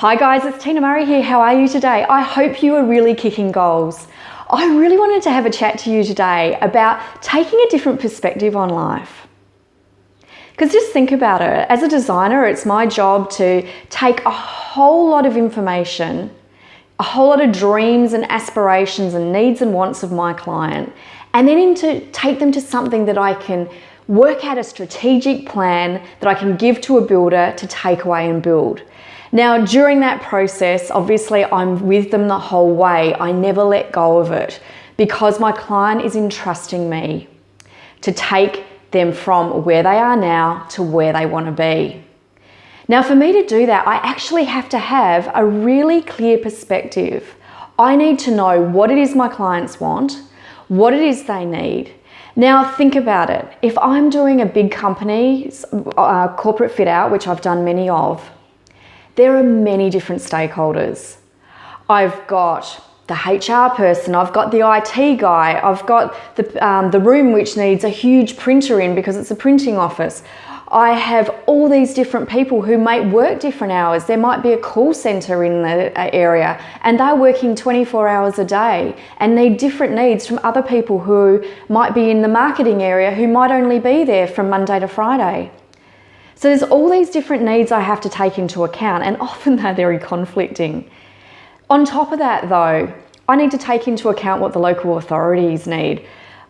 Hi guys, it's Tina Murray here. How are you today? I hope you are really kicking goals. I really wanted to have a chat to you today about taking a different perspective on life. Because just think about it. As a designer, it's my job to take a whole lot of information, a whole lot of dreams and aspirations and needs and wants of my client, and then to take them to something that I can work out a strategic plan that I can give to a builder to take away and build. Now, during that process, obviously I'm with them the whole way. I never let go of it because my client is entrusting me to take them from where they are now to where they want to be. Now, for me to do that, I actually have to have a really clear perspective. I need to know what it is my clients want, what it is they need. Now, think about it. If I'm doing a big company's corporate fit out, which I've done many of, there are many different stakeholders. I've got the HR person, I've got the IT guy, I've got the room which needs a huge printer in because it's a printing office. I have all these different people who might work different hours. There might be a call center in the area and they're working 24 hours a day and need different needs from other people who might be in the marketing area who might only be there from Monday to Friday. So there's all these different needs I have to take into account, and often they're very conflicting. On top of that though, I need to take into account what the local authorities need.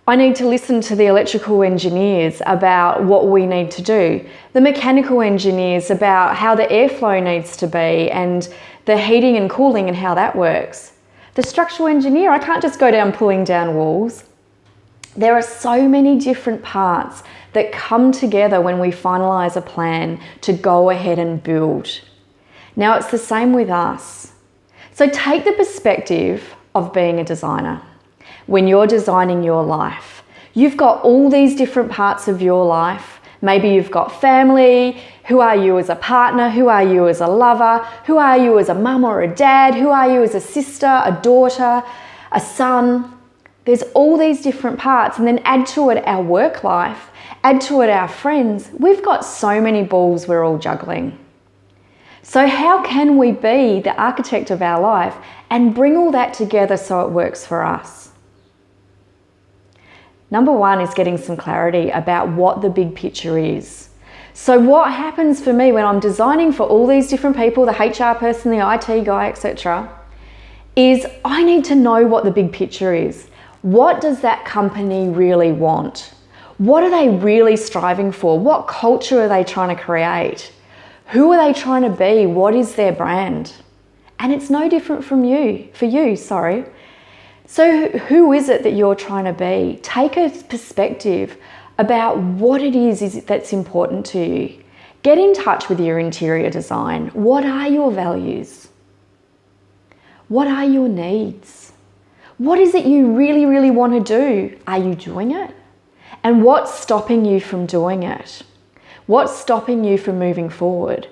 I need to listen to the electrical engineers about what we need to do, the mechanical engineers about how the airflow needs to be and the heating and cooling and how that works. The structural engineer, I can't just go down pulling down walls. There are so many different parts that come together when we finalize a plan to go ahead and build. Now, it's the same with us. So take the perspective of being a designer. When you're designing your life, you've got all these different parts of your life. Maybe you've got family. Who are you as a partner? Who are you as a lover? Who are you as a mum or a dad? Who are you as a sister, a daughter, a son? There's all these different parts, and then add to it our work life, add to it our friends. We've got so many balls we're all juggling. So how can we be the architect of our life and bring all that together so it works for us? Number one is getting some clarity about what the big picture is. So what happens for me when I'm designing for all these different people, the HR person, the IT guy, etc., is I need to know what the big picture is. What does that company really want? What are they really striving for? What culture are they trying to create? Who are they trying to be? What is their brand? And it's no different for you. So who is it that you're trying to be? Take a perspective about what it is that's important to you. Get in touch with your interior design. What are your values? What are your needs? What is it you really, really want to do? Are you doing it? And what's stopping you from doing it? What's stopping you from moving forward?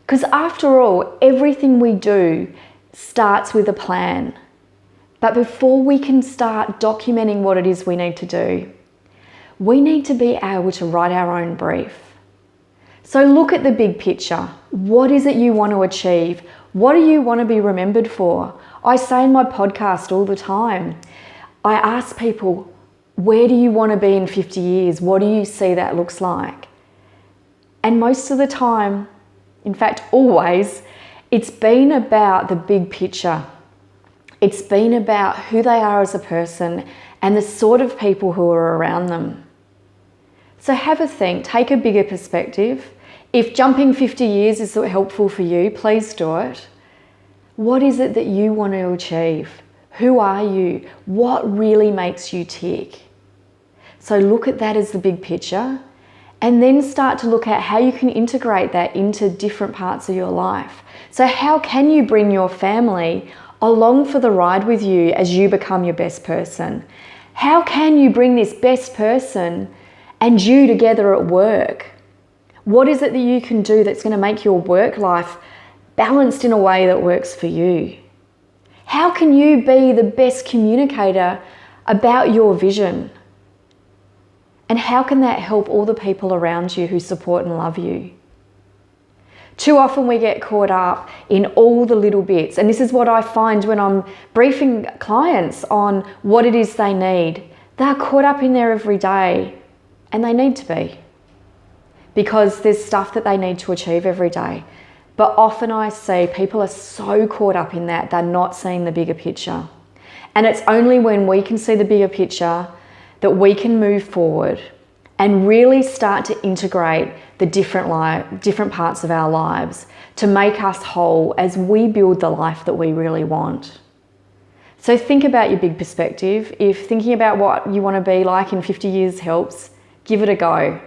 Because after all, everything we do starts with a plan. But before we can start documenting what it is we need to do, we need to be able to write our own brief. So look at the big picture. What is it you want to achieve? What do you want to be remembered for? I say in my podcast all the time, I ask people, where do you want to be in 50 years? What do you see that looks like? And most of the time, in fact, always, it's been about the big picture. It's been about who they are as a person and the sort of people who are around them. So have a think, take a bigger perspective. If jumping 50 years is helpful for you, please do it. What is it that you want to achieve? Who are you? What really makes you tick? So look at that as the big picture and then start to look at how you can integrate that into different parts of your life. So how can you bring your family along for the ride with you as you become your best person? How can you bring this best person and you together at work? What is it that you can do that's going to make your work life balanced in a way that works for you? How can you be the best communicator about your vision? And how can that help all the people around you who support and love you? Too often we get caught up in all the little bits. And this is what I find when I'm briefing clients on what it is they need. They're caught up in there every day, and they need to be, because there's stuff that they need to achieve every day. But often I see people are so caught up in that, they're not seeing the bigger picture. And it's only when we can see the bigger picture that we can move forward and really start to integrate the different parts of our lives to make us whole as we build the life that we really want. So think about your big perspective. If thinking about what you want to be like in 50 years helps, give it a go.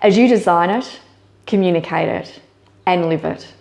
As you design it, communicate it, and live it.